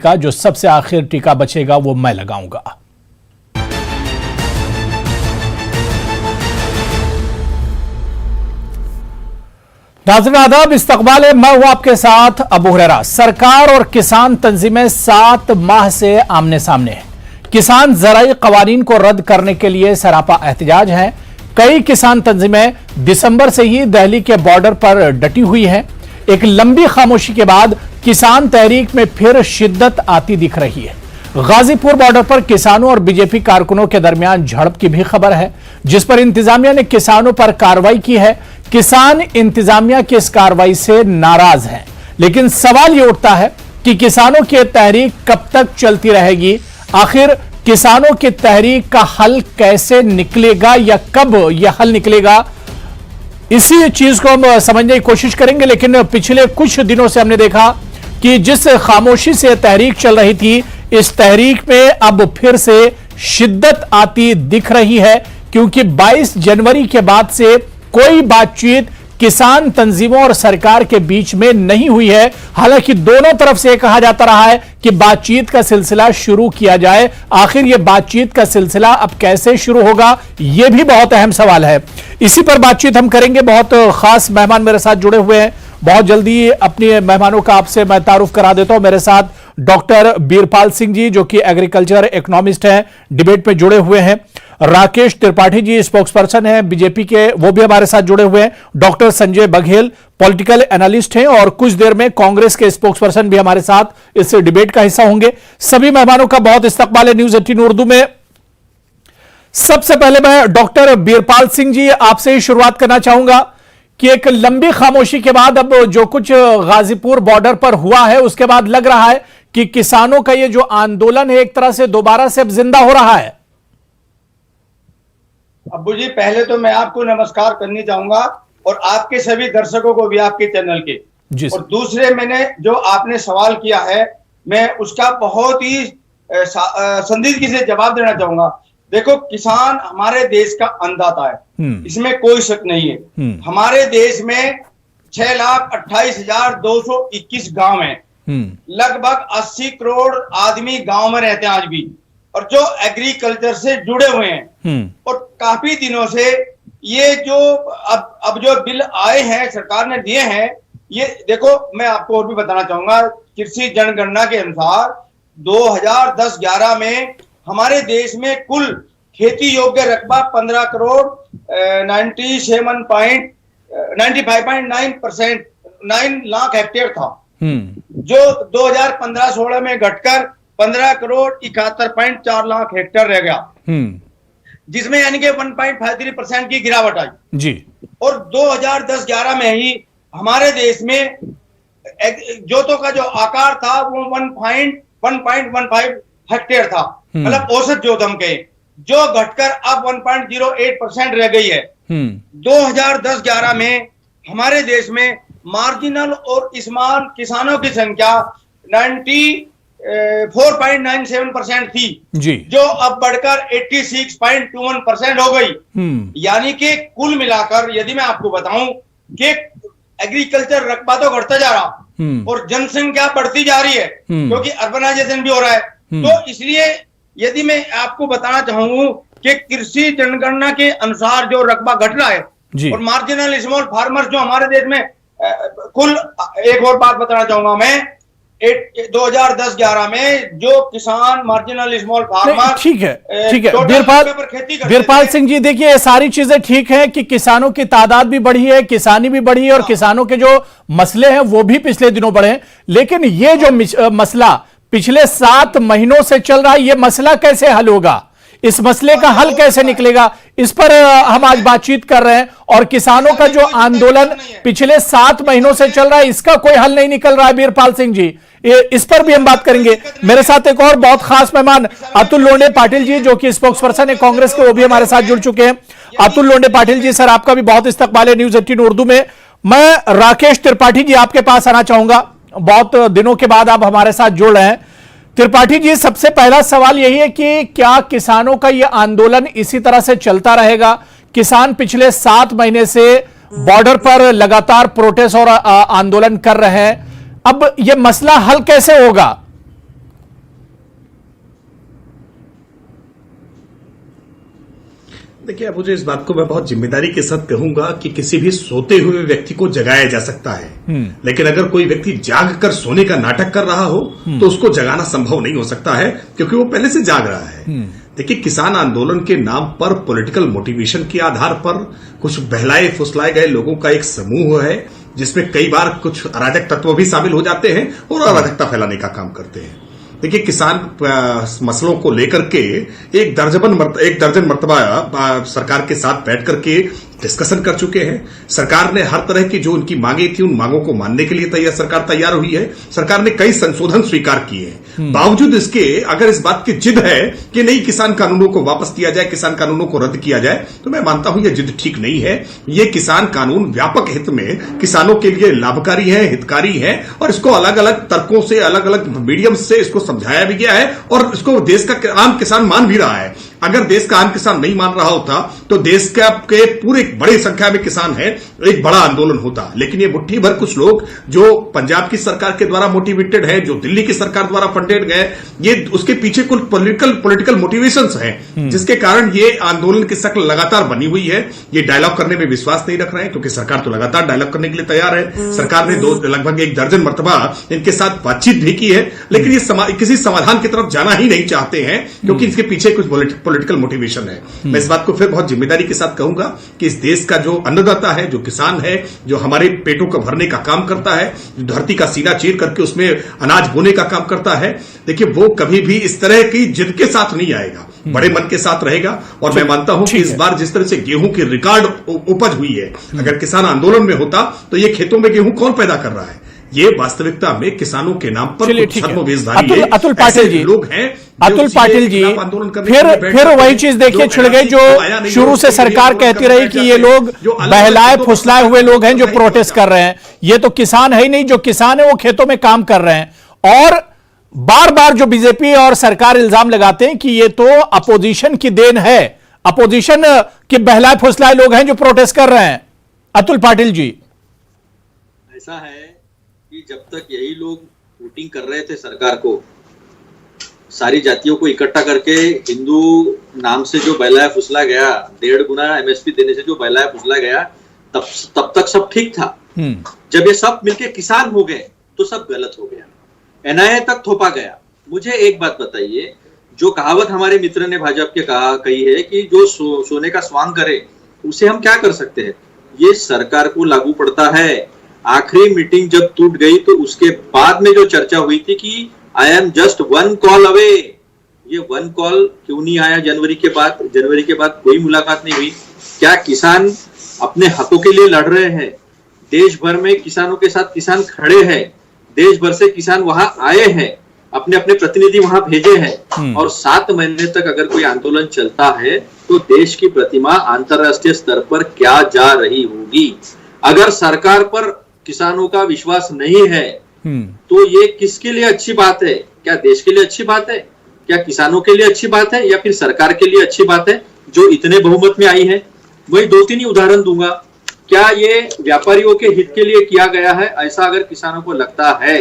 का जो सबसे आखिर टीका बचेगा वो मैं लगाऊंगा। नाज़रीन आदाब, इस्तकबाल है, मैं हूं आपके साथ अबू हुरैरा। सरकार और किसान तंजीमें 7 माह से आमने सामने हैं। किसान ज़राई कवानीन को रद्द करने के लिए सरापा एहतजाज हैं। कई किसान तंजीमें दिसंबर से ही दिल्ली के बॉर्डर पर डटी हुई हैं। एक लंबी खामोशी के बाद किसान तहरीक में फिर शिद्दत आती दिख रही है। गाजीपुर बॉर्डर पर किसानों और बीजेपी कारकुनों के दरमियान झड़प की भी खबर है, जिस पर इंतजामिया ने किसानों पर कार्रवाई की है। किसान इंतजामिया की इस कार्रवाई से नाराज हैं, लेकिन सवाल यह उठता है कि किसानों की तहरीक कब तक चलती रहेगी। आखिर किसानों की तहरीक का हल कैसे निकलेगा या कब यह हल निकलेगा, इसी चीज को हम समझने की कोशिश करेंगे। लेकिन पिछले कुछ दिनों से हमने देखा कि जिस खामोशी से तहरीक चल रही थी, इस तहरीक में अब फिर से शिद्दत आती दिख रही है, क्योंकि 22 जनवरी के बाद से कोई बातचीत किसान तंजीमों और सरकार के बीच में नहीं हुई है। हालांकि दोनों तरफ से कहा जाता रहा है कि बातचीत का सिलसिला शुरू किया जाए। आखिर यह बातचीत का सिलसिला अब कैसे शुरू होगा, यह भी बहुत अहम सवाल है। इसी पर बातचीत हम करेंगे। बहुत खास मेहमान मेरे साथ जुड़े हुए हैं। बहुत जल्दी अपने मेहमानों का आपसे मैं तारुफ करा देता हूं। मेरे साथ डॉक्टर बीरपाल सिंह जी, जो कि एग्रीकल्चर इकोनॉमिस्ट हैं, डिबेट पे जुड़े हुए हैं। राकेश त्रिपाठी जी स्पोक्सपर्सन हैं बीजेपी के, वो भी हमारे साथ जुड़े हुए हैं। Doctor Sanjay Baghel political analyst हैं और कुछ देर में कांग्रेस के स्पोक्सपर्सन भी हमारे साथ इस डिबेट का हिस्सा होंगे। सभी मेहमानों का बहुत इस्तकबाल है न्यूज़ 18 उर्दू में। सबसे पहले मैं डॉक्टर बीरपाल सिंह जी आपसे ही शुरुआत करना चाहूंगा कि एक लंबी खामोशी के बाद अब जो कुछ गाजीपुर बॉर्डर पर हुआ है, उसके बाद लग रहा है कि किसानों का ये जो आंदोलन है एक तरह से दोबारा से अब जिंदा हो रहा है। अब्बू जी, पहले तो मैं आपको नमस्कार करनी चाहूंगा और आपके सभी दर्शकों को भी, आपके चैनल के। और दूसरे, मैंने जो आपने सवाल किया है, मैं उसका बहुत ही संजीदगी से जवाब देना चाहूंगा। देखो, किसान हमारे देश का अन्नदाता है, इसमें कोई शक नहीं है। हमारे देश में 6,28,221 गांव हैं। लगभग 80 करोड़ आदमी गांव में रहते हैं आज भी, और जो एग्रीकल्चर से जुड़े हुए हैं। और काफी दिनों से ये जो अब जो बिल आए हैं, सरकार ने दिए हैं, ये देखो, मैं आपको और भी बताना चाहूंगा। कृषि जनगणना के अनुसार 2010-11 में हमारे देश में कुल खेती योग्य रकबा 15 करोड़ 95.9% 9 लाख हेक्टेयर था, जो 2015-16 में घटकर 15 करोड़ 71.4 लाख हेक्टेयर रह गया, जिसमें यानी कि 1.53% की गिरावट आई जी। और 2010-11 में ही हमारे देश में जोतों का जो आकार था वो 1.15 हेक्टेयर था, मतलब औसत जोत हम कहें, जो घटकर अब 1.08% रह गई है। 2010-11 में हमारे देश में मार्जिनल और स्मॉल किसानों की संख्या 94.97% थी जी, जो अब बढ़कर 86.21% हो गई। यानी कि कुल मिलाकर यदि मैं आपको बताऊं कि एग्रीकल्चर रकबा तो घटता जा रहा और जनसंख्या बढ़ती जा रही है, क्योंकि अर्बनाइजेशन भी हो रहा है। तो इसलिए यदि मैं आपको बताना चाहूँ कि कृषि जनगणना के अनुसार जो रकबा घट रहा है और मार्जिनल स्मॉल फार्मर्स जो हमारे देश में कुल, एक और बात बताना चाहूंगा मैं, 2010-11 में जो किसान मार्जिनल स्मॉल फार्मर, ठीक है बीरपाल सिंह जी, देखिए सारी चीजें ठीक है कि किसानों की तादाद भी बढ़ी है, किसानी भी बढ़ी है और किसानों के जो मसले हैं वो भी पिछले दिनों बढ़े। लेकिन ये जो मसला पिछले 7 महीनों से चल रहा है, ये मसला कैसे हल होगा, इस मसले का हल कैसे निकलेगा, इस पर हम आज बातचीत कर रहे हैं। और किसानों का जो आंदोलन पिछले 7 महीनों से चल रहा है, इसका कोई हल नहीं निकल रहा है बीरपाल सिंह जी, इस पर भी हम बात करेंगे। मेरे साथ एक और बहुत खास मेहमान अतुल लोंढे पाटिल जी, जो कि स्पोक्सपर्सन है कांग्रेस के, वो भी हमारे साथ जुड़ चुके हैं। अतुल लोंढे पाटिल जी, सर आपका भी बहुत इस्तकबाल है न्यूज़ 18 उर्दू में। मैं राकेश त्रिपाठी जी आपके पास आना चाहूंगा, बहुत दिनों के बाद आप हमारे साथ जुड़ रहे हैं। त्रिपाठी जी, सबसे पहला सवाल यही है कि क्या किसानों का यह आंदोलन इसी तरह से चलता रहेगा? किसान पिछले 7 महीने से बॉर्डर पर लगातार प्रोटेस्ट और आंदोलन कर रहे हैं। अब यह मसला हल कैसे होगा? देखिए, अब मुझे इस बात को मैं बहुत जिम्मेदारी के साथ कहूंगा कि किसी भी सोते हुए व्यक्ति को जगाया जा सकता है, लेकिन अगर कोई व्यक्ति जाग कर सोने का नाटक कर रहा हो तो उसको जगाना संभव नहीं हो सकता है, क्योंकि वो पहले से जाग रहा है। देखिए, किसान आंदोलन के नाम पर पॉलिटिकल मोटिवेशन के आधार पर कुछ बहलाए फुसलाए गए लोगों का एक समूह है, जिसमें कई बार कुछ अराजक तत्व भी शामिल हो जाते हैं और अराजकता फैलाने का काम करते हैं। देखिए, किसान मसलों को लेकर के एक दर्जन मर्तबा सरकार के साथ बैठ करके डिस्कशन कर चुके हैं। सरकार ने हर तरह की जो उनकी मांगे थी, उन मांगों को मानने के लिए सरकार तैयार हुई है। सरकार ने कई संशोधन स्वीकार किए हैं। बावजूद इसके अगर इस बात की जिद है कि नहीं, किसान कानूनों को वापस किया जाए, किसान कानूनों को रद्द किया जाए, तो मैं मानता हूं यह जिद ठीक नहीं है। ये किसान कानून व्यापक हित में किसानों के लिए लाभकारी है, हितकारी है, और इसको अलग अलग तर्कों से, अलग अलग मीडियम से इसको समझाया भी गया है और इसको देश का आम किसान मान भी रहा है। अगर देश का आम किसान नहीं मान रहा होता तो देश के पूरे बड़ी संख्या में किसान हैं, एक बड़ा आंदोलन होता। लेकिन ये मुट्ठी भर कुछ लोग जो पंजाब की सरकार के द्वारा मोटिवेटेड है, जो दिल्ली की सरकार द्वारा फंडेड गए, ये उसके पीछे कुछ पॉलिटिकल मोटिवेशंस हैं, जिसके कारण ये आंदोलन की शक्ल लगातार बनी हुई है। ये डायलॉग करने में विश्वास नहीं रख रहे हैं, क्योंकि सरकार तो लगातार डायलॉग करने के लिए तैयार है। सरकार ने लगभग एक दर्जन मर्तबा इनके साथ बातचीत भी की है, लेकिन ये किसी समाधान की तरफ जाना ही नहीं चाहते हैं, क्योंकि इसके पीछे कुछ पॉलिटिकल मोटिवेशन है। मैं इस बात को फिर बहुत जिम्मेदारी के साथ कहूंगा कि इस देश का जो अन्नदाता है, जो किसान है, जो हमारे पेटों को भरने का काम करता है, जो धरती का सीना चीर करके उसमें अनाज बोने का काम करता है, देखिए वो कभी भी इस तरह की जिद के साथ नहीं आएगा, बड़े मन के साथ रहेगा। और मैं मानता हूं कि इस बार जिस तरह से गेहूं की रिकॉर्ड उपज हुई है, अगर किसान आंदोलन में होता तो ये खेतों में गेहूं कौन पैदा कर रहा है? ये वास्तविकता में किसानों के नाम पर अतुल पाटिल जी, लोग हैं। अतुल पाटिल जी, फिर वही चीज देखिए छिड़ गई जो शुरू से सरकार कहती रही कि ये लोग बहलाए फुसलाए हुए लोग हैं जो प्रोटेस्ट कर रहे हैं। ये तो किसान है ही नहीं, जो किसान है वो खेतों में काम कर रहे हैं। और बार बार जो बीजेपी और सरकार इल्जाम लगाते हैं कि ये तो अपोजिशन की देन है, अपोजिशन के बहलाए फुसलाए लोग हैं जो प्रोटेस्ट कर रहे हैं। अतुल पाटिल जी, ऐसा है कि जब तक यही लोग वोटिंग कर रहे थे सरकार को, सारी जातियों को इकट्ठा करके हिंदू नाम से जो बहलाया फुसला गया, 1.5 गुना एमएसपी देने से जो बहलाया फुसला गया, तब तक सब ठीक था। जब ये सब मिलके किसान हो गए तो सब गलत हो गया, एनआईए तक थोपा गया। मुझे एक बात बताइए, जो कहावत हमारे मित्र ने भाजपा के कही है कि जो सोने का स्वांग करे, उसे हम क्या कर सकते हैं? ये सरकार को लागू पड़ता है। आखिरी मीटिंग जब टूट गई तो उसके बाद में जो चर्चा हुई थी कि I am just 1 call away, ये 1 कॉल क्यों नहीं आया? जनवरी के बाद कोई मुलाकात नहीं हुई। क्या किसान अपने हकों के लिए लड़ रहे हैं? देश भर में किसानों के साथ किसान खड़े हैं, देश भर से किसान वहां आए हैं, अपने अपने प्रतिनिधि वहां भेजे हैं, और 7 महीने तक अगर कोई आंदोलन चलता है तो देश की प्रतिमा अंतरराष्ट्रीय स्तर पर क्या जा रही होगी? अगर सरकार पर किसानों का विश्वास नहीं है तो ये किसके लिए अच्छी बात है? क्या देश के लिए अच्छी बात है? क्या किसानों के लिए अच्छी बात है? या फिर सरकार के लिए अच्छी बात है जो इतने बहुमत में आई है? वही 2-3 ही उदाहरण दूंगा। क्या ये व्यापारियों के हित के लिए किया गया है? ऐसा अगर किसानों को लगता है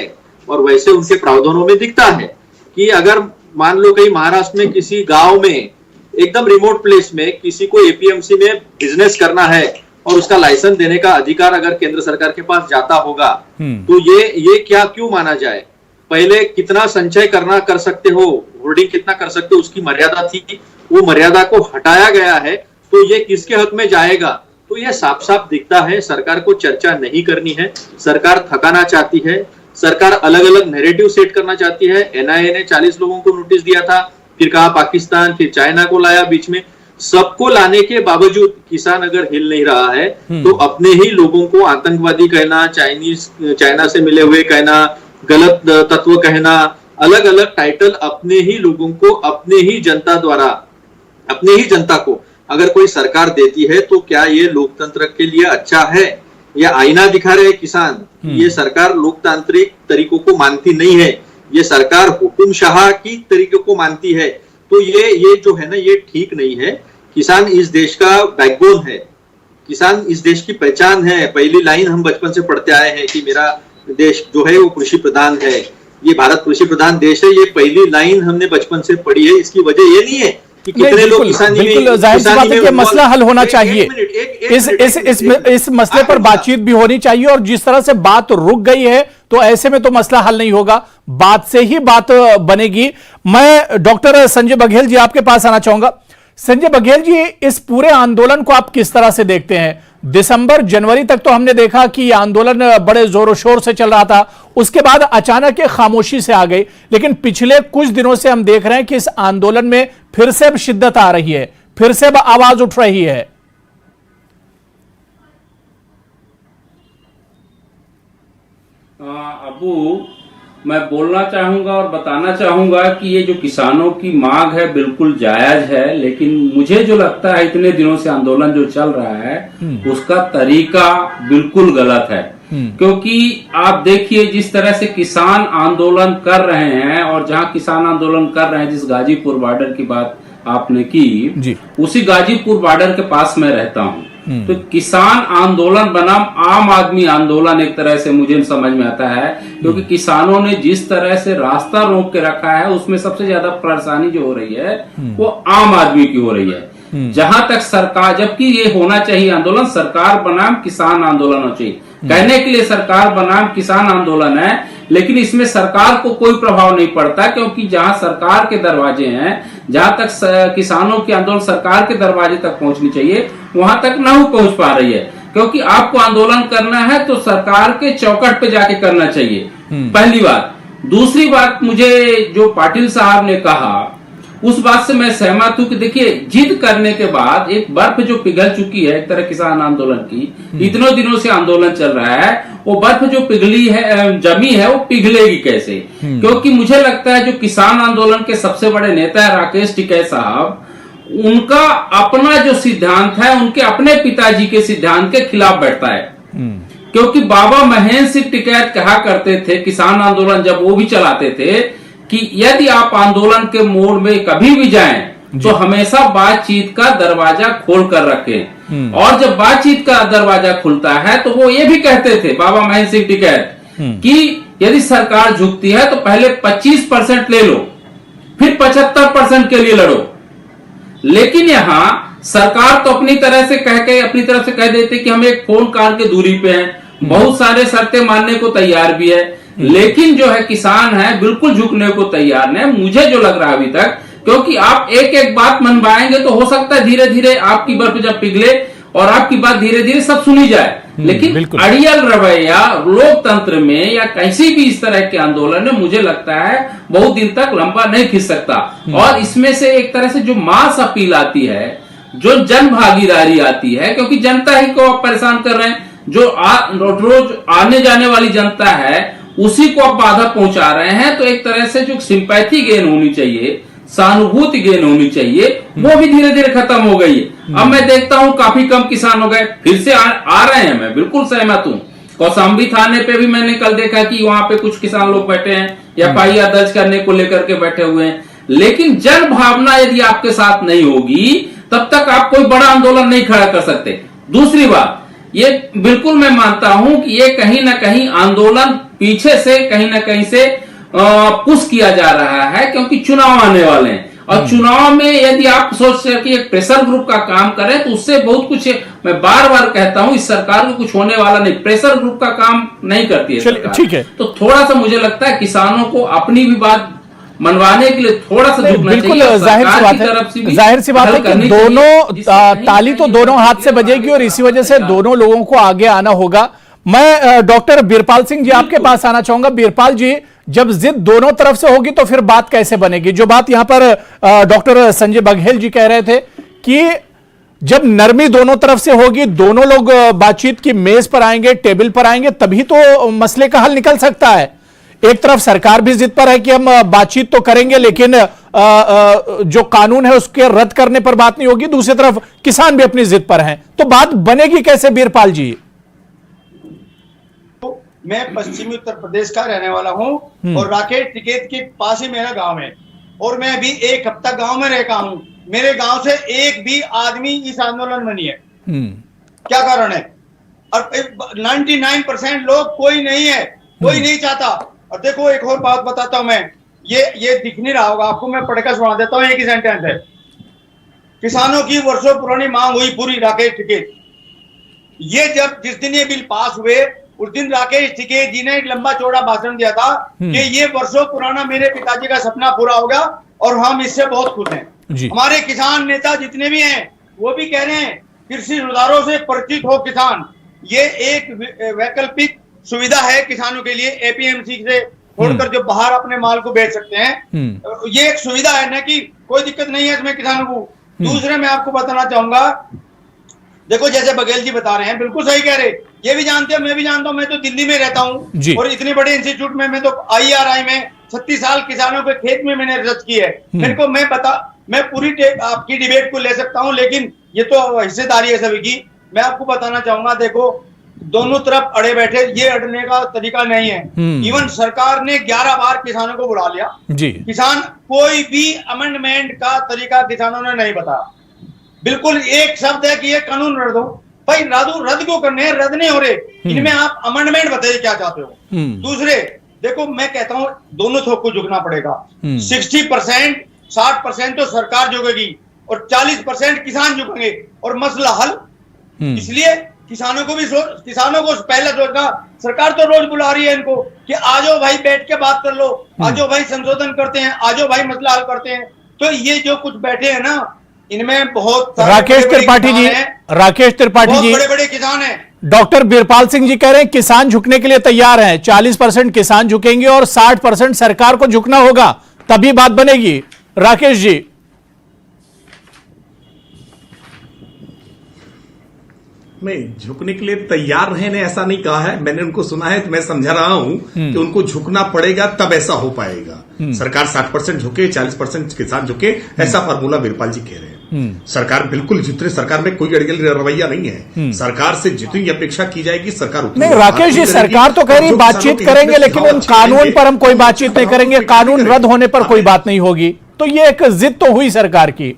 और वैसे उनके प्रावधानों में दिखता है कि अगर मान लो कहीं महाराष्ट्र में किसी गांव में, एकदम रिमोट प्लेस में किसी को एपीएमसी में बिजनेस करना है और उसका लाइसेंस देने का अधिकार अगर केंद्र सरकार के पास जाता होगा, तो ये क्या क्यों माना जाए? पहले कितना संचय कर सकते हो, होर्डिंग कितना कर सकते हो, उसकी मर्यादा थी, वो मर्यादा को हटाया गया है, तो ये किसके हक में जाएगा? तो ये साफ साफ दिखता है सरकार को चर्चा नहीं करनी है, सरकार थकाना चाहती है, सरकार अलग अलग नैरेटिव सेट करना चाहती है। एनआईए ने 40 लोगों को नोटिस दिया था, फिर कहा पाकिस्तान, फिर चाइना को लाया बीच में। सबको लाने के बावजूद किसान अगर हिल नहीं रहा है तो अपने ही लोगों को आतंकवादी कहना, चाइना से मिले हुए कहना, गलत तत्व कहना, अलग अलग टाइटल अपने ही लोगों को, अपने ही जनता द्वारा, अपने ही जनता को अगर कोई सरकार देती है तो क्या ये लोकतंत्र के लिए अच्छा है? या आईना दिखा रहे किसान? ये सरकार लोकतांत्रिक तरीकों को मानती नहीं है, ये सरकार हुकुमशाह की तरीकों को मानती है। तो ये जो है ना, ये ठीक नहीं है। किसान इस देश का बैकबोन है, किसान इस देश की पहचान है। पहली लाइन हम बचपन से पढ़ते आए हैं कि मेरा देश जो है वो कृषि प्रधान है, ये भारत कृषि प्रधान देश है। ये पहली लाइन हमने बचपन से पढ़ी है। इसकी वजह ये नहीं है कि कितने लोग किसानी में, बिल्कुल जाहिर सी बात है कि मसला हल होना चाहिए। इस मसले पर बातचीत भी होनी चाहिए, और जिस तरह से बात रुक गई है तो ऐसे में तो मसला हल नहीं होगा, बात से ही बात बनेगी। मैं डॉक्टर संजय बघेल जी आपके पास आना चाहूंगा। संजय बघेल जी, इस पूरे आंदोलन को आप किस तरह से देखते हैं? दिसंबर जनवरी तक तो हमने देखा कि यह आंदोलन बड़े जोरों शोर से चल रहा था, उसके बाद अचानक एक खामोशी से आ गई, लेकिन पिछले कुछ दिनों से हम देख रहे हैं कि इस आंदोलन में फिर से अब शिद्दत आ रही है, फिर से अब आवाज उठ रही है। अबू, मैं बोलना चाहूंगा और बताना चाहूंगा कि ये जो किसानों की मांग है बिल्कुल जायज है, लेकिन मुझे जो लगता है इतने दिनों से आंदोलन जो चल रहा है उसका तरीका बिल्कुल गलत है। क्योंकि आप देखिए जिस तरह से किसान आंदोलन कर रहे हैं, और जहां किसान आंदोलन कर रहे हैं, जिस गाजीपुर बॉर्डर की बात आपने की, उसी गाजीपुर बॉर्डर के पास मैं रहता हूं। तो किसान आंदोलन बनाम आम आदमी आंदोलन एक तरह से मुझे समझ में आता है, क्योंकि किसानों ने जिस तरह से रास्ता रोक के रखा है उसमें सबसे ज्यादा परेशानी जो हो रही है वो आम आदमी की हो रही है। जहां तक सरकार, जबकि ये होना चाहिए आंदोलन सरकार बनाम किसान आंदोलन होना चाहिए, कहने के लिए सरकार बनाम किसान आंदोलन है, लेकिन इसमें सरकार को कोई प्रभाव नहीं पड़ता, क्योंकि जहां सरकार के दरवाजे हैं, जहां तक किसानों की आंदोलन सरकार के दरवाजे तक पहुंचनी चाहिए वहां तक नहीं पहुंच पा रही है। क्योंकि आपको आंदोलन करना है तो सरकार के चौखट पे जाके करना चाहिए, पहली बात। दूसरी बात, मुझे जो पाटिल साहब ने कहा उस बात से मैं सहमत हूं कि देखिए जिद करने के बाद एक बर्फ जो पिघल चुकी है, एक तरह किसान आंदोलन की, इतनों दिनों से आंदोलन चल रहा है, वो बर्फ जो पिघली है, जमी है, वो पिघलेगी कैसे? क्योंकि मुझे लगता है जो किसान आंदोलन के सबसे बड़े नेता है राकेश टिकैत साहब, उनका अपना जो सिद्धांत है उनके अपने पिताजी के सिद्धांत के खिलाफ बैठता है। क्योंकि बाबा महेंद्र सिंह टिकैत कहा करते थे, किसान आंदोलन जब वो भी चलाते थे, कि यदि आप आंदोलन के मोड़ में कभी भी जाएं तो हमेशा बातचीत का दरवाजा खोल कर रखें। और जब बातचीत का दरवाजा खुलता है तो वो ये भी कहते थे बाबा महेंद्र सिंह टिकैत कि यदि सरकार झुकती है तो पहले 25% ले लो, फिर 75% के लिए लड़ो। लेकिन यहाँ सरकार तो अपनी तरह से अपनी तरफ से कह देते कि हम एक फोन कॉल के दूरी पे हैं, बहुत सारे शर्तें मानने को तैयार भी है, लेकिन जो है किसान है बिल्कुल झुकने को तैयार नहीं। मुझे जो लग रहा है अभी तक, क्योंकि आप एक एक बात मनवाएंगे तो हो सकता है धीरे धीरे आपकी बर्फ जब पिघले और आपकी बात धीरे धीरे सब सुनी जाए, लेकिन अड़ियल रवैया लोकतंत्र में या किसी भी इस तरह के आंदोलन में मुझे लगता है बहुत दिन तक लंबा नहीं खिंच सकता। और इसमें से एक तरह से जो मास अपील आती है, जो जन भागीदारी आती है, क्योंकि जनता ही को आप परेशान कर रहे हैं, जो रोज आने जाने वाली जनता है उसी को आप बाधा पहुंचा रहे हैं, तो एक तरह से जो सिंपैथी गेन होनी चाहिए, सहानुभूति गेन होनी चाहिए, वो भी धीरे धीरे खत्म हो गई है। अब मैं देखता हूं काफी कम किसान हो गए, फिर से आ रहे हैं, मैं बिल्कुल सहमत हूं। कौशाम्बी थाने पे भी मैंने कल देखा कि वहां पे कुछ किसान लोग बैठे हैं, एफआईआर दर्ज करने को लेकर के बैठे हुए हैं। लेकिन जन भावना यदि आपके साथ नहीं होगी तब तक आप कोई बड़ा आंदोलन नहीं खड़ा कर सकते। दूसरी बात, ये बिल्कुल मैं मानता हूं कि ये कहीं ना कहीं आंदोलन पीछे से कहीं ना कहीं से पुश किया जा रहा है, क्योंकि चुनाव आने वाले हैं, और चुनाव में यदि आप सोच कि एक प्रेशर ग्रुप का काम करें तो उससे बहुत कुछ, मैं बार बार कहता हूं, इस सरकार को कुछ होने वाला नहीं, प्रेशर ग्रुप का काम नहीं करती है सरकार। ठीक है, तो थोड़ा सा मुझे लगता है किसानों को अपनी भी बात मनवाने के लिए थोड़ा सा झुकना चाहिए। बिल्कुल जाहिर सी बात है कि दोनों ताली तो दोनों हाथ से बजेगी, और इसी वजह से दोनों लोगों को आगे आना होगा। मैं डॉक्टर बीरपाल सिंह जी आपके पास आना चाहूंगा। बीरपाल जी, जब जिद दोनों तरफ से होगी तो फिर बात कैसे बनेगी? जो बात यहां पर डॉक्टर संजय बघेल जी कह रहे थे कि जब नरमी दोनों तरफ से होगी, दोनों लोग बातचीत की मेज पर आएंगे, टेबल पर आएंगे, तभी तो मसले का हल निकल सकता है। एक तरफ सरकार भी जिद पर है कि हम बातचीत तो करेंगे, लेकिन जो कानून है उसके रद्द करने पर बात नहीं होगी, दूसरी तरफ किसान भी अपनी जिद पर हैं, तो बात बनेगी कैसे बीरपाल जी? मैं पश्चिमी उत्तर प्रदेश का रहने वाला हूं और राकेश टिकैत के पास ही मेरा गांव है, और मैं अभी एक हफ्ता गांव में रहता हूं। मेरे गांव से एक भी आदमी इस आंदोलन में नहीं है। क्या कारण है? और 99% लोग कोई नहीं है, कोई नहीं चाहता। और देखो एक और बात बताता हूं मैं, ये दिख नहीं रहा होगा आपको, मैं पढ़कर सुना देता हूं, एक ही सेंटेंस है। किसानों की वर्षों पुरानी मांग हुई पूरी, राकेश टिकैत। ये जब जिस दिन ये बिल पास हुए उस दिन राकेश टिकैत जी ने एक लंबा चौड़ा भाषण दिया था कि ये वर्षों पुराना मेरे पिताजी का सपना पूरा होगा और हम इससे बहुत खुश हैं। हमारे किसान नेता जितने भी हैं वो भी कह रहे हैं कृषि सुधारों से परिचित हो किसान। ये एक वैकल्पिक सुविधा है किसानों के लिए, एपीएमसी से छोड़कर जो बाहर अपने माल को बेच सकते हैं, ये एक सुविधा है ना, कि कोई दिक्कत नहीं है इसमें किसानों को। दूसरे मैं आपको बताना चाहूंगा, देखो जैसे बघेल जी बता रहे हैं, बिल्कुल सही कह रहे, ये भी जानते हैं, मैं भी जानता हूं, मैं तो दिल्ली में रहता हूं और इतने बड़े इंस्टीट्यूट में, मैं तो IRI में 36 साल किसानों के खेत में मैंने रिसर्च की है। मेरे को मैं पूरी आपकी डिबेट को ले सकता हूं, लेकिन ये तो हिस्सेदारी है सभी की। मैं आपको बताना चाहूंगा, देखो दोनों तरफ अड़े बैठे, ये अड़ने का तरीका नहीं है। इवन सरकार ने 11 बार किसानों को बुला लिया जी। किसान कोई भी अमेंडमेंट का तरीका किसानों ने नहीं बताया। बिल्कुल एक शब्द है कि ये कानून रद्द हो। भाई रद्द क्यों करने हैं, रद्द नहीं हो रहे, इनमें आप अमेंडमेंट बताइए क्या चाहते हो। दूसरे देखो, मैं कहता हूं दोनों थोक को झुकना पड़ेगा। 60% 60% तो सरकार झुकेगी और 40% किसान झुकेंगे और मसला हल। इसलिए किसानों को पहले सोचना, सरकार तो रोज बुला रही है इनको कि आ जाओ भाई बैठ के बात कर लो, आ जाओ भाई संशोधन करते हैं, आ जाओ भाई मसला हल करते हैं। तो ये जो कुछ बैठे हैं ना, इनमें बहुत राकेश त्रिपाठी जी बड़े बड़े किसान हैं। डॉक्टर बीरपाल सिंह जी कह रहे हैं किसान झुकने के लिए तैयार हैं, 40% किसान झुकेंगे और 60% सरकार को झुकना होगा, तभी बात बनेगी। राकेश जी, नहीं, झुकने के लिए तैयार रहे ने ऐसा नहीं कहा है, मैंने उनको सुना है तो मैं समझा रहा हूं कि उनको झुकना पड़ेगा तब ऐसा हो पाएगा। सरकार 60% झुके, 40% किसान झुके, ऐसा फार्मूला बीरपाल जी कह रहे हैं। सरकार बिल्कुल, जितने सरकार में कोई अड़गल रवैया नहीं है, सरकार से जितनी अपेक्षा की जाएगी सरकार उतनी। नहीं राकेश जी, सरकार तो कह रही बातचीत करेंगे, लेकिन उन कानून पर हम कोई बातचीत नहीं करेंगे, कानून रद्द होने पर कोई बात नहीं होगी। तो ये एक जिद तो हुई सरकार की।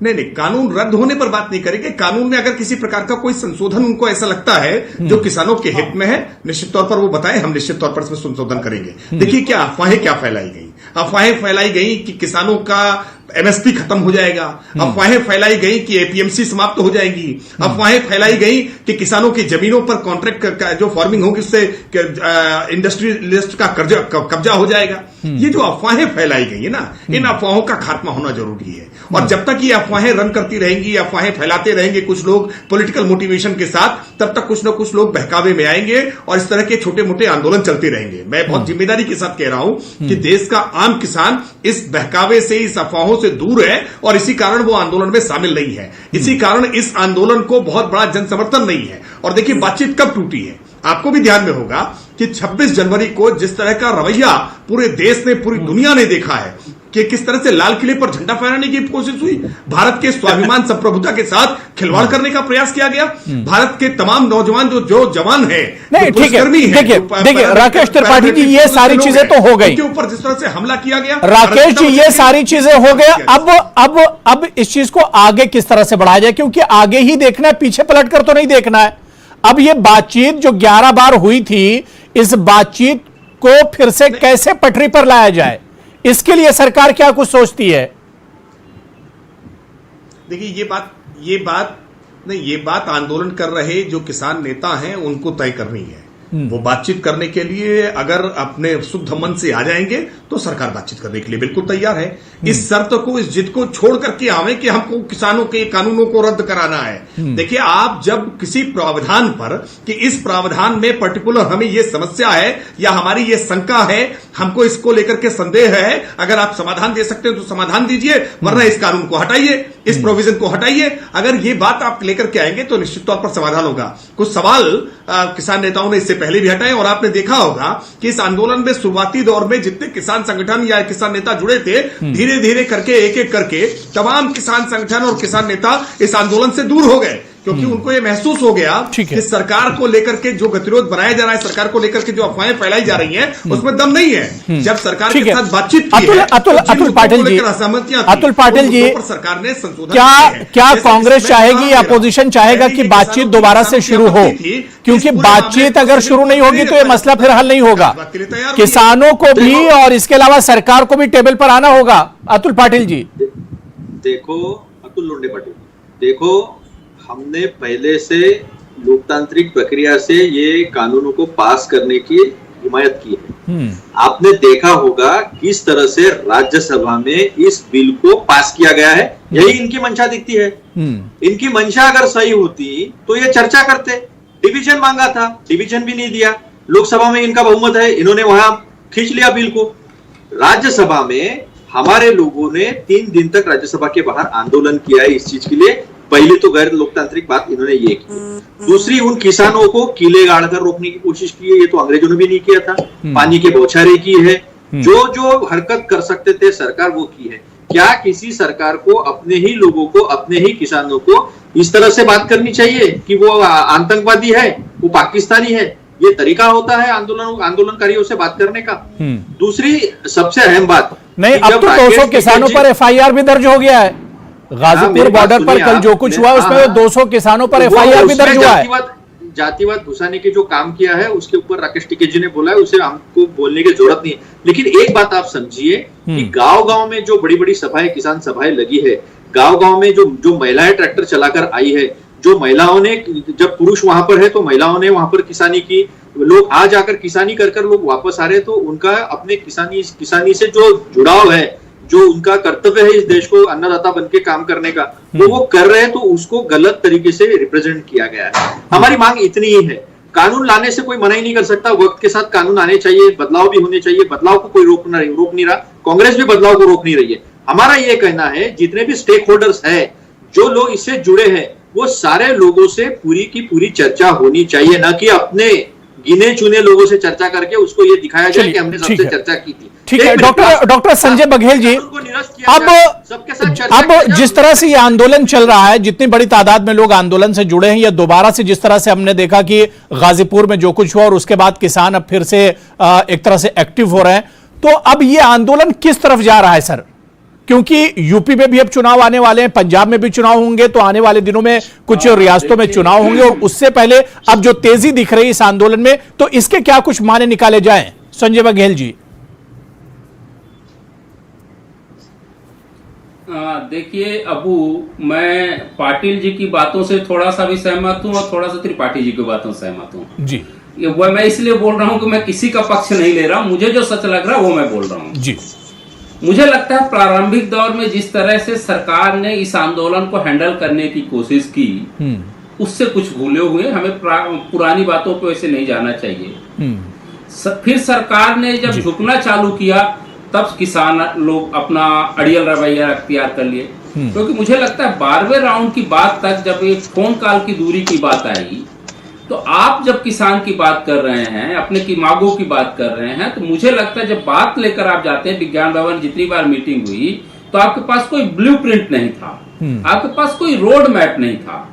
नहीं, कानून रद्द होने पर बात नहीं करेंगे। कानून में अगर किसी प्रकार का कोई संशोधन उनको ऐसा लगता है जो किसानों के हित में है, निश्चित तौर पर वो बताएं, हम निश्चित तौर पर इसमें संशोधन करेंगे। देखिए क्या अफवाहें फैलाई गई, अफवाहें फैलाई गई कि किसानों का MSP खत्म हो जाएगा, अफवाहें फैलाई गई कि APMC समाप्त हो जाएगी, अफवाहें फैलाई गई कि किसानों की जमीनों पर कॉन्ट्रैक्ट का जो फार्मिंग होगी उससे इंडस्ट्रियलिस्ट का कब्जा हो जाएगा। ये जो अफवाहें फैलाई गई है ना, इन अफवाहों का खात्मा होना जरूरी है। और जब तक ये अफवाहें रन करती रहेंगी, अफवाहें फैलाते रहेंगे कुछ लोग पॉलिटिकल मोटिवेशन के साथ, तब तक कुछ ना कुछ लोग बहकावे में आएंगे और इस तरह के छोटे मोटे आंदोलन चलते रहेंगे। मैं बहुत जिम्मेदारी के साथ कह रहा हूं कि देश का आम किसान इस बहकावे से, इस अफवाहों से दूर है और इसी कारण वो आंदोलन में शामिल नहीं है। इसी कारण इस आंदोलन को बहुत बड़ा जन समर्थन नहीं है। और देखिए बातचीत कब टूटी है, आपको भी ध्यान में होगा कि 26 जनवरी को जिस तरह का रवैया पूरे देश ने, पूरी दुनिया ने देखा है कि किस तरह से लाल किले पर झंडा फहराने की कोशिश हुई, भारत के स्वाभिमान संप्रभुता के साथ खिलवाड़ करने का प्रयास किया गया। भारत के तमाम नौजवान जो जवान है, नहीं ठीक है, देखिए राकेश त्रिपाठी जी, ये सारी चीजें तो हो गई, के ऊपर जिस तरह से हमला किया गया, राकेश जी ये सारी चीजें हो गया। अब इस चीज को आगे किस तरह से बढ़ाया जाए, क्योंकि आगे ही देखना है, पीछे पलट कर तो नहीं देखना है। अब ये बातचीत जो 11 बार हुई थी, इस बातचीत को फिर से कैसे पटरी पर लाया जाए, इसके लिए सरकार क्या कुछ सोचती है? देखिए ये बात आंदोलन कर रहे जो किसान नेता हैं उनको तय करनी है। वो बातचीत करने के लिए अगर अपने शुद्ध मन से आ जाएंगे तो सरकार बातचीत करने के लिए बिल्कुल तैयार है। इस शर्त को, इस जिद को छोड़ करके आवे कि हमको किसानों के कानूनों को रद्द कराना है। देखिए आप जब किसी प्रावधान पर कि इस प्रावधान में पर्टिकुलर हमें ये समस्या है या हमारी ये शंका है, हमको इसको लेकर के संदेह है, अगर आप समाधान दे सकते हैं तो समाधान दीजिए, वरना इस कानून को हटाइए, इस प्रोविजन को हटाइए। अगर ये बात आप लेकर के आएंगे तो निश्चित तौर पर समाधान होगा। कुछ सवाल किसान नेताओं ने इससे पहले भी हटाए और आपने देखा होगा कि इस आंदोलन में शुरुआती दौर में जितने किसान संगठन या किसान नेता जुड़े थे, धीरे धीरे करके एक एक करके तमाम किसान संगठन और किसान नेता इस आंदोलन से दूर हो गए, क्योंकि उनको ये महसूस हो गया कि सरकार को लेकर के जो गतिरोध बनाया जा रहा है, सरकार को लेकर के जो अफवाहें फैलाई जा रही हैं, उसमें दम नहीं है। जब सरकार के साथ बातचीत की है, अतुल पाटिल जी, सरकार ने संशोधन क्या कांग्रेस चाहेगी या अपोजिशन चाहेगा कि बातचीत दोबारा से शुरू हो? क्योंकि बातचीत अगर शुरू नहीं होगी तो ये मसला फिर हल नहीं होगा। किसानों को भी और इसके अलावा सरकार को भी टेबल पर आना होगा। अतुल पाटिल जी, देखो अतुल लोंढे पटेल, देखो हमने पहले से लोकतांत्रिक प्रक्रिया से ये कानूनों को पास करने की हिमायत की है। आपने देखा होगा किस तरह से राज्यसभा में इस बिल को पास किया गया है, यही इनकी मंशा दिखती है। इनकी मंशा अगर सही होती तो ये चर्चा करते। डिवीजन मांगा था, डिवीजन भी नहीं दिया। लोकसभा में इनका बहुमत है, इन्होंने वहां खींच लिया बिल को। राज्यसभा में हमारे लोगों ने 3 दिन तक राज्यसभा के बाहर आंदोलन किया है इस चीज के लिए। पहले तो गैर लोकतांत्रिक बात इन्होंने ये की। दूसरी, उन किसानों को कीले गाड़कर रोकने की कोशिश की है, ये तो अंग्रेजों ने भी नहीं किया था। पानी के बौछारें की है, जो जो हरकत कर सकते थे सरकार वो की है। क्या किसी सरकार को अपने ही लोगों को, अपने ही किसानों को इस तरह से बात करनी चाहिए कि वो आतंकवादी है, वो पाकिस्तानी है? ये तरीका होता है आंदोलनकारियों से बात करने का। दूसरी सबसे अहम बात, नहीं, अब तो 200 किसानों पर एफआईआर भी दर्ज हो गया है। गाजीपुर बॉर्डर पर कल जो कुछ हुआ उसमें 200 किसानों पर एफआईआर भी दर्ज हुआ है। जातिवाद घुसाने के जो काम किया है उसके ऊपर राकेश टिकैत जी ने बोला है, उसे हमको बोलने की जरूरत नहीं है। लेकिन एक बात आप समझिए कि गांव-गांव में जो बड़ी-बड़ी सभाएं, किसान सभाएं लगी है, गांव-गांव में जो महिलाएं ट्रैक्टर चलाकर आई है, जो महिलाओं ने, जब पुरुष वहां पर है तो महिलाओं ने वहां पर किसानी की, लोग आ जाकर किसानी कर लोग वापस आ रहे, तो उनका अपने किसानी से जो जुड़ाव है, जो उनका कर्तव्य है इस देश को अन्नदाता बनके काम करने का, वो कर रहे हैं, तो उसको गलत तरीके से रिप्रेजेंट किया गया है। हमारी मांग इतनी ही है, कानून लाने से कोई मना ही नहीं कर सकता। वक्त के साथ कानून आने चाहिए, बदलाव भी होने चाहिए। बदलाव को कोई रोक नहीं रहा, कांग्रेस भी बदलाव को रोक नहीं रही है। हमारा ये कहना है, जितने भी स्टेक होल्डर्स है, जो लोग इससे जुड़े हैं, वो सारे लोगों से पूरी की पूरी चर्चा होनी चाहिए, न कि अपने गिने चुने लोगों से चर्चा करके उसको ये दिखाया जाए कि हमने सबसे चर्चा की थी। ठीक है डॉक्टर संजय बघेल जी, अब जिस तरह से ये आंदोलन चल रहा है, जितनी बड़ी तादाद में लोग आंदोलन से जुड़े हैं, या दोबारा से जिस तरह से हमने देखा कि गाजीपुर में जो कुछ हुआ और उसके बाद किसान अब फिर से एक तरह से एक्टिव हो रहे हैं, तो अब ये आंदोलन किस तरफ जा रहा है सर? क्योंकि यूपी में भी अब चुनाव आने वाले हैं, पंजाब में भी चुनाव होंगे, तो आने वाले दिनों में कुछ रियासतों में चुनाव होंगे, और उससे पहले अब जो तेजी दिख रही है इस आंदोलन में, तो इसके क्या कुछ माने निकाले जाएं संजय बघेल जी? देखिए अबू, मैं पाटिल जी की बातों से थोड़ा सा भी सहमत हूं और थोड़ा सा त्रिपाठी जी की बातों से सहमत हूं जी। वो मैं इसलिए बोल रहा हूं कि मैं किसी का पक्ष नहीं ले रहा हूं, मुझे जो सच लग रहा है वो मैं बोल रहा हूं जी। मुझे लगता है प्रारंभिक दौर में जिस तरह से सरकार ने इस आंदोलन को हैंडल करने की कोशिश की, उससे कुछ भूले हुए, हमें पुरानी बातों पे वैसे नहीं जाना चाहिए। फिर सरकार ने जब झुकना चालू किया, तब किसान लोग अपना अड़ियल रवैया अख्तियार कर लिए। क्योंकि मुझे लगता है 12वें राउंड की बात तक, जब एक फोन कॉल की दूरी की बात आई, तो आप जब किसान की बात कर रहे हैं, अपने की मांगों की बात कर रहे हैं, तो मुझे लगता है जब बात लेकर आप जाते हैं, विज्ञान भवन जितनी बार मीटिंग हुई, तो आपके पास कोई ब्लूप्रिंट नहीं था, आपके पास कोई रोड मैप नहीं था।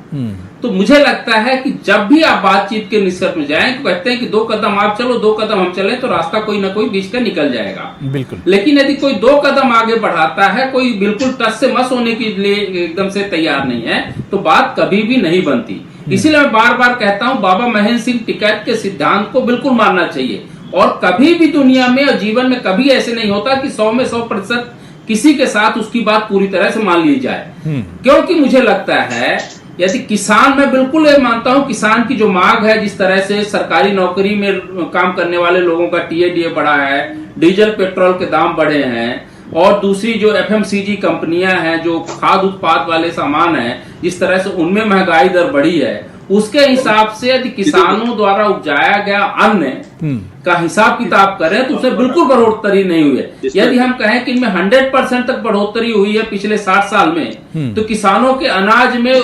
तो मुझे लगता है कि जब भी आप बातचीत के निष्कर्ष में जाएं, तो कहते हैं कि 2 कदम आप चलो, 2 कदम हम चले, तो रास्ता कोई ना कोई बीच का निकल जाएगा। बिल्कुल। लेकिन यदि कोई 2 कदम आगे बढ़ाता है, कोई बिल्कुल टच से मस होने के लिए एकदम से तैयार नहीं है, तो बात कभी भी नहीं बनती। इसीलिए मैं बार बार कहता हूं, बाबा महेंद्र सिंह टिकैत के सिद्धांत को बिल्कुल मानना चाहिए। और कभी भी दुनिया में और जीवन में कभी ऐसे नहीं होता कि 100 में 100% किसी के साथ उसकी बात पूरी तरह से मान ली जाए। क्योंकि मुझे लगता है, यदि किसान, मैं बिल्कुल ये मानता हूं, किसान की जो मांग है, जिस तरह से सरकारी नौकरी में काम करने वाले लोगों का टीए बढ़ा है, डीजल पेट्रोल के दाम बढ़े हैं, और दूसरी जो एफएमसीजी कंपनियां हैं, जो खाद्य उत्पाद वाले सामान हैं, जिस तरह से उनमें महंगाई दर बढ़ी है, उसके हिसाब से यदि किसानों द्वारा उपजाया गया अन्न का हिसाब किताब करें, तो उसमें बिल्कुल बढ़ोतरी नहीं हुई है। यदि हम कहें कि इनमें 100% तक बढ़ोतरी हुई है पिछले 60 साल में, तो किसानों के अनाज में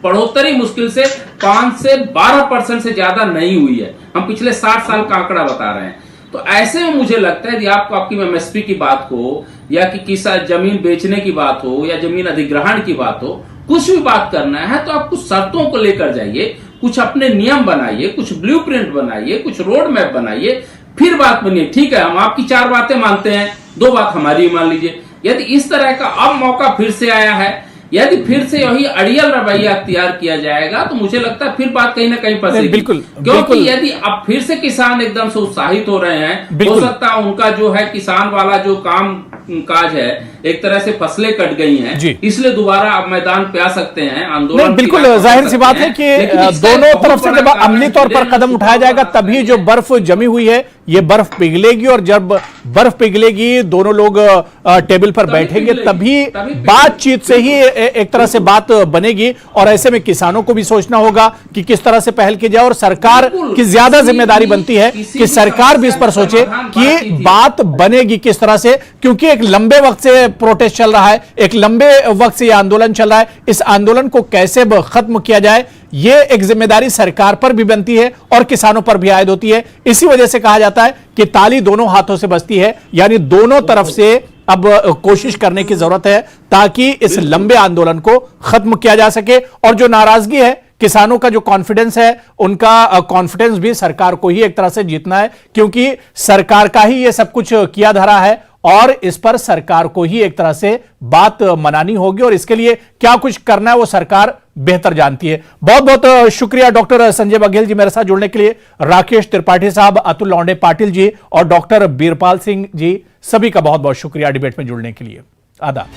बढ़ोतरी मुश्किल से 5 से 12% से ज्यादा नहीं हुई है। हम पिछले 60 साल का आंकड़ा बता रहे हैं। तो ऐसे में मुझे लगता है, यदि आपको आपकी एमएसपी की बात हो, या कि किसान जमीन बेचने की बात हो, या जमीन अधिग्रहण की बात हो, कुछ भी बात करना है, तो आप कुछ शर्तों को लेकर जाइए, कुछ अपने नियम बनाइए, कुछ ब्लूप्रिंट बनाइए, कुछ रोड मैप बनाइए, फिर बात बनिए। ठीक है, हम आपकी 4 बातें मानते हैं, 2 बात हमारी मान लीजिए। यदि इस तरह का अब मौका फिर से आया है, यदि फिर से यही अड़ियल रवैया अख्तियार किया जाएगा, तो मुझे लगता है फिर बात कहीं ना कहीं फंसेगी। बिल्कुल, क्योंकि यदि अब फिर से किसान एकदम से उत्साहित हो रहे हैं, हो सकता है उनका जो है किसान वाला जो काम काज है, एक तरह से फसलें कट गई हैं, इसलिए दोबारा आप मैदान पे आ सकते हैं, आंदोलन। बिल्कुल जाहिर सी बात है कि दोनों तरफ से जब अमली तौर पर कदम उठाया जाएगा तभी जो बर्फ जमी हुई है ये बर्फ पिघलेगी, और जब बर्फ पिघलेगी दोनों लोग टेबल पर बैठेंगे तभी बातचीत से ही एक तरह से बात बनेगी। और ऐसे में किसानों को भी सोचना होगा कि किस तरह से पहल की जाए, और सरकार की ज्यादा जिम्मेदारी बनती है कि सरकार भी इस पर सोचे कि बात बनेगी किस तरह से, क्योंकि एक लंबे वक्त से प्रोटेस्ट चल रहा है, एक लंबे वक्त से यह आंदोलन चल रहा है। इस आंदोलन को कैसे खत्म किया जाए यह एक जिम्मेदारी सरकार पर भी बनती है और किसानों पर भी आयद होती है। इसी वजह से कहा जाता है कि ताली दोनों हाथों से बजती है, यानी दोनों तरफ से अब कोशिश करने की जरूरत है ताकि इस लंबे आंदोलन को खत्म किया जा सके। और जो नाराजगी है, किसानों का जो कॉन्फिडेंस है, उनका कॉन्फिडेंस भी सरकार को ही एक तरह से जीतना है, क्योंकि सरकार का ही ये सब कुछ किया धरा है और इस पर सरकार को ही एक तरह से बात मनानी होगी, और इसके लिए क्या कुछ करना है वो सरकार बेहतर जानती है। बहुत बहुत शुक्रिया डॉक्टर संजय बघेल जी मेरे साथ जुड़ने के लिए, राकेश त्रिपाठी साहब, अतुल लौंडे पाटिल जी और डॉक्टर बीरपाल सिंह जी, सभी का बहुत बहुत शुक्रिया डिबेट में जुड़ने के लिए। आदाब।